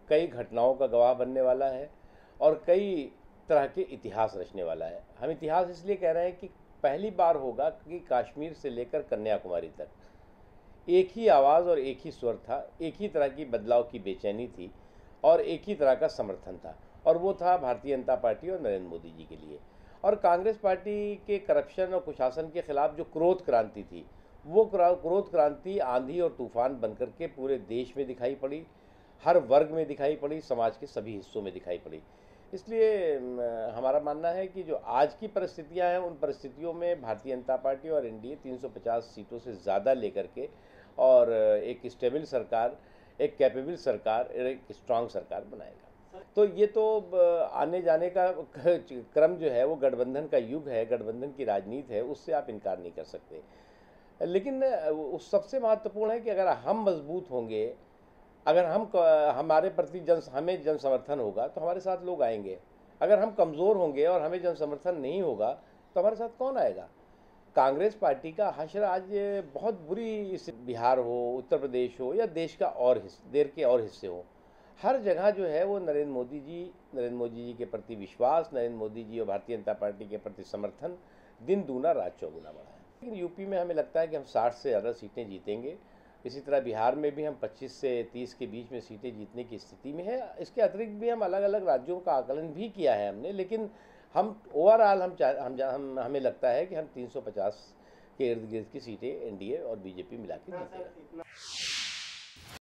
कई घटनाओं का गवाह बनने वाला है और कई तरह के इतिहास रचने वाला है। हम इतिहास इसलिए कह रहे हैं कि पहली बार होगा कि कश्मीर से लेकर कन्याकुमारी तक एक ही आवाज़ और एक ही स्वर था, एक ही तरह की बदलाव की बेचैनी थी और एक ही तरह का समर्थन था, और वो था भारतीय जनता पार्टी और नरेंद्र मोदी जी के लिए। और कांग्रेस पार्टी के करप्शन और कुशासन के खिलाफ जो क्रोध क्रांति थी, वो क्रोध क्रांति आंधी और तूफान बनकर के पूरे देश में दिखाई पड़ी, हर वर्ग में दिखाई पड़ी, समाज के सभी हिस्सों में दिखाई पड़ी। इसलिए हमारा मानना है कि जो आज की परिस्थितियां हैं, उन परिस्थितियों में भारतीय जनता पार्टी और एनडीए 350 सीटों से ज़्यादा लेकर के और एक स्टेबल सरकार, एक कैपेबल सरकार, एक स्ट्रांग सरकार बनाएगा। तो ये तो आने जाने का क्रम जो है वो गठबंधन का युग है, गठबंधन की राजनीति है, उससे आप इनकार नहीं कर सकते। लेकिन उस सबसे महत्वपूर्ण है कि अगर हम मजबूत होंगे, अगर हमारे प्रति हमें जन समर्थन होगा तो हमारे साथ लोग आएंगे। अगर हम कमज़ोर होंगे और हमें जन समर्थन नहीं होगा तो हमारे साथ कौन आएगा। कांग्रेस पार्टी का हश्र आज बहुत बुरी, इस बिहार हो, उत्तर प्रदेश हो या देश का और देश के और हिस्से हो, हर जगह जो है वो नरेंद्र मोदी जी के प्रति विश्वास, नरेंद्र मोदी जी और भारतीय जनता पार्टी के प्रति समर्थन दिन दूना रात चौगुना बढ़ा है। लेकिन यूपी में हमें लगता है कि हम 60 से ज़्यादा सीटें जीतेंगे। इसी तरह बिहार में भी हम 25 से 30 के बीच में सीटें जीतने की स्थिति में है। इसके अतिरिक्त भी हम अलग अलग राज्यों का आकलन भी किया है हमने, लेकिन हम ओवरऑल हमें लगता है कि हम 350 के इर्द गिर्द की सीटें एनडीए और बीजेपी मिला के जीतेंगे।